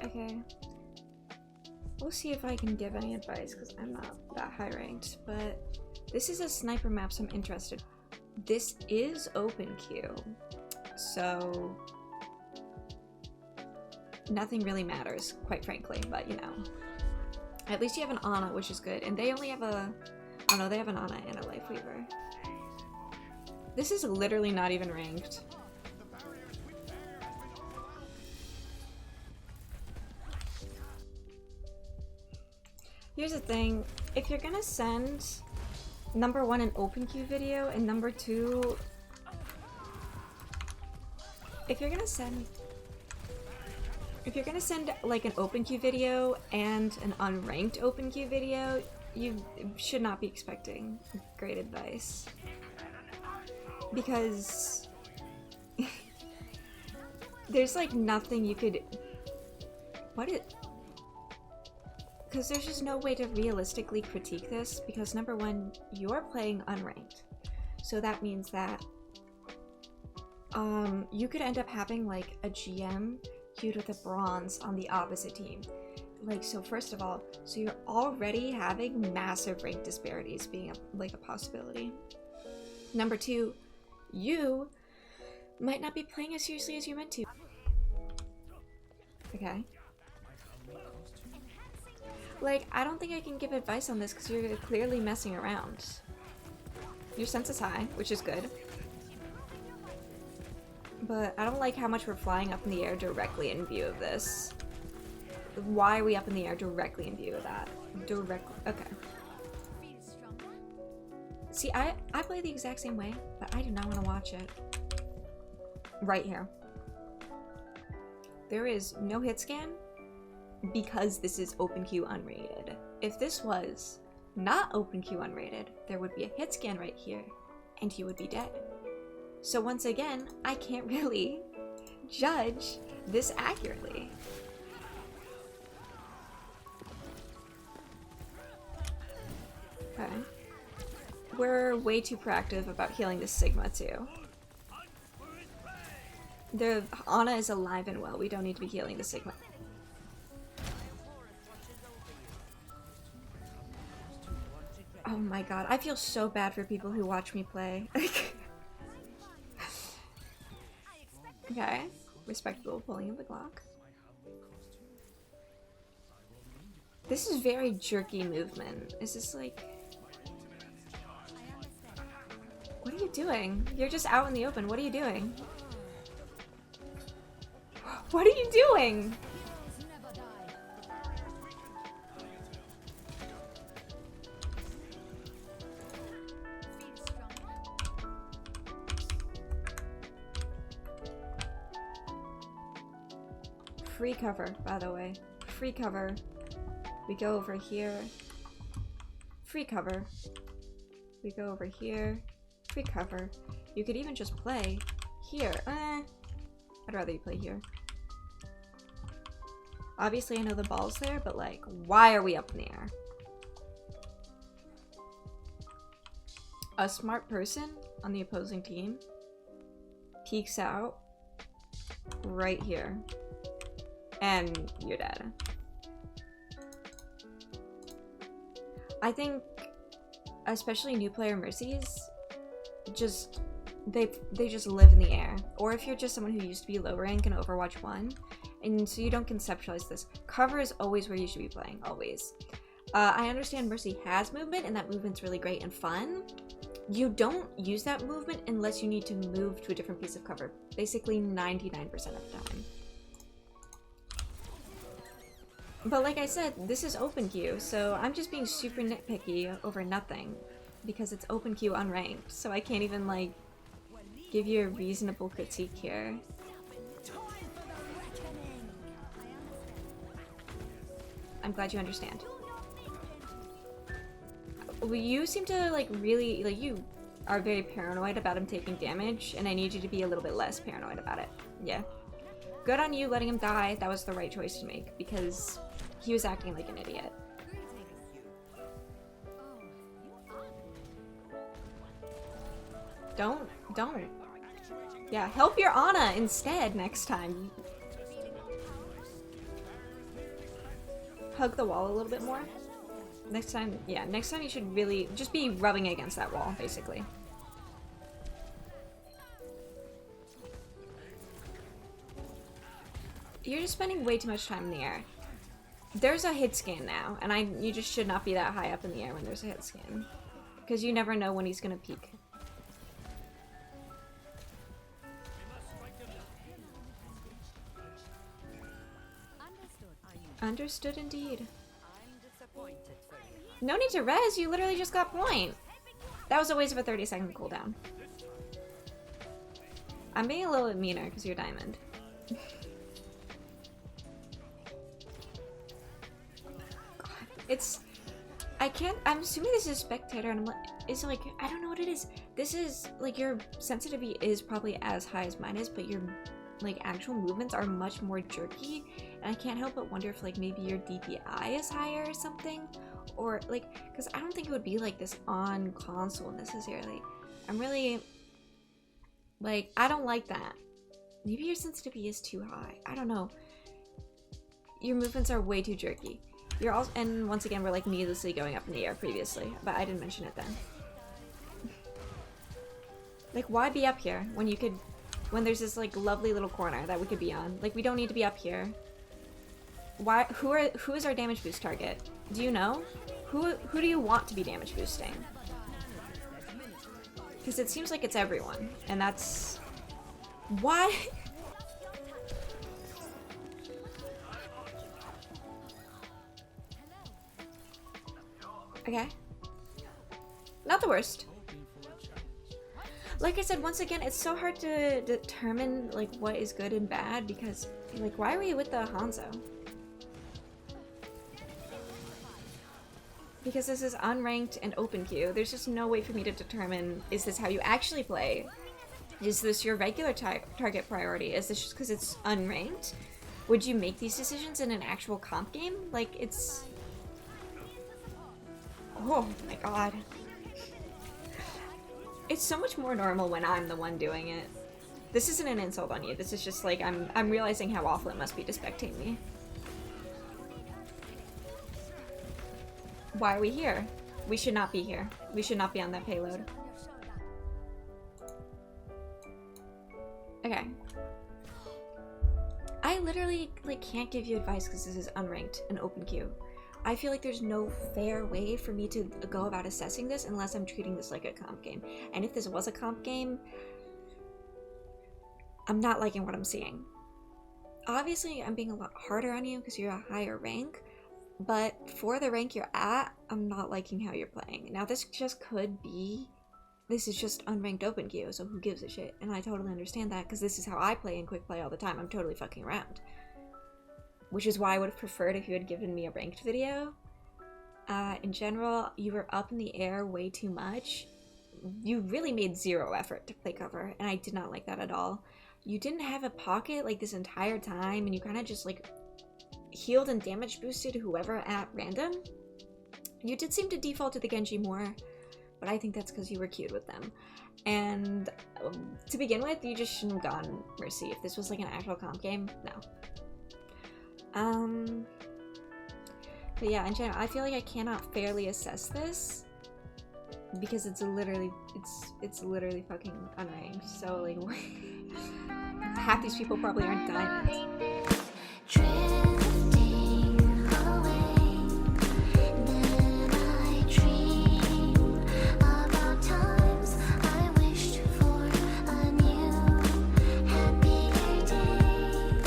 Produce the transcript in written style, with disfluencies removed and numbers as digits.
Okay. We'll see if I can give any advice, because I'm not that high ranked, but this is a sniper map, so I'm interested. This is open queue, so nothing really matters, quite frankly, but you know. At least you have an Ana, which is good, and they only have a... Oh no, they have an Ana and a Life Weaver. This is literally not even ranked. Here's the thing, if you're gonna send number 1 an open queue video and number 2, if you're gonna send like an open queue video and an unranked open queue video, you should not be expecting great advice, because there's like nothing you could, because there's just no way to realistically critique this, because number 1, you're playing unranked. So that means that you could end up having like a GM queued with a bronze on the opposite team. Like, so first of all, so you're already having massive rank disparities being like a possibility. Number 2, you might not be playing as seriously as you meant to. Okay. Like, I don't think I can give advice on this because you're clearly messing around. Your sense is high, which is good. But I don't like how much we're flying up in the air directly in view of this. Why are we up in the air directly in view of that? Directly. Okay. See, I play the exact same way, but I do not want to watch it. Right here. There is no hit scan, because this is open queue unrated. If this was not open queue unrated, there would be a hit scan right here, and he would be dead. So once again, I can't really judge this accurately. Okay. We're way too proactive about healing this Sigma too. The Ana is alive and well, we don't need to be healing the Sigma. Oh my god, I feel so bad for people who watch me play. Okay, respectable pulling of the Glock. This is very jerky movement. Is this like... What are you doing? You're just out in the open. What are you doing? What are you doing? Free cover, by the way. Free cover. We go over here. Free cover. We go over here. Free cover. You could even just play here. I'd rather you play here. Obviously I know the ball's there, but like, why are we up in the air? A smart person on the opposing team peeks out right here. And you're dead. I think, especially new player Mercies, they just live in the air. Or if you're just someone who used to be low rank in Overwatch 1, and so you don't conceptualize this, cover is always where you should be playing, always. I understand Mercy has movement, and that movement's really great and fun. You don't use that movement unless you need to move to a different piece of cover, basically 99% of the time. But like I said, this is open queue, so I'm just being super nitpicky over nothing, because it's open queue unranked, so I can't even like give you a reasonable critique here. I'm glad you understand. Well, you seem to like really, like, you are very paranoid about him taking damage, and I need you to be a little bit less paranoid about it. Yeah. Good on you letting him die. That was the right choice to make, because he was acting like an idiot. Don't. Yeah, help your Ana instead next time. hug the wall a little bit more. Next time, yeah, next time you should really just be rubbing against that wall, basically. You're just spending way too much time in the air. There's a hit scan now, and you just should not be that high up in the air when there's a hit scan. Because you never know when he's gonna peak. Understood indeed. No need to res, you literally just got point. That was a waste of a 30-second cooldown. I'm being a little bit meaner because you're diamond. I'm assuming this is spectator, and it's like, I don't know what it is. This is, like, your sensitivity is probably as high as mine is, but your, like, actual movements are much more jerky, and I can't help but wonder if, like, maybe your DPI is higher or something, or, like, because I don't think it would be like this on console necessarily. I'm really, like, I don't like that. Maybe your sensitivity is too high. I don't know. Your movements are way too jerky. You're also, and once again, we're like needlessly going up in the air previously, but I didn't mention it then. Like, why be up here when you could, when there's this like lovely little corner that we could be on? Like, we don't need to be up here. Why? Who is our damage boost target? Do you know? Who do you want to be damage boosting? Because it seems like it's everyone, and that's why. Okay. Not the worst. Like I said, once again, it's so hard to determine like what is good and bad because, like, why were you with the Hanzo? Because this is unranked and open queue. There's just no way for me to determine, is this how you actually play? Is this your regular target priority? Is this just because it's unranked? Would you make these decisions in an actual comp game? Like, it's... Oh my god. It's so much more normal when I'm the one doing it. This isn't an insult on you. This is just like, I'm realizing how awful it must be to spectate me. Why are we here? We should not be here. We should not be on that payload. Okay. I literally like can't give you advice because this is unranked and open queue. I feel like there's no fair way for me to go about assessing this unless I'm treating this like a comp game. And if this was a comp game, I'm not liking what I'm seeing. Obviously, I'm being a lot harder on you because you're a higher rank, but for the rank you're at, I'm not liking how you're playing. Now, this just could be, this is just unranked open queue, so who gives a shit? And I totally understand that because this is how I play in quick play all the time. I'm totally fucking around. Which is why I would have preferred if you had given me a ranked video. In general, you were up in the air way too much. You really made zero effort to play cover, and I did not like that at all. You didn't have a pocket like this entire time, and you kind of just like healed and damage boosted whoever at random. You did seem to default to the Genji more, but I think that's because you were queued with them. And to begin with, you just shouldn't have gone Mercy. If this was like an actual comp game, no. But yeah, in general, I feel like I cannot fairly assess this because it's literally fucking unranked. So like, half these people probably aren't diamonds.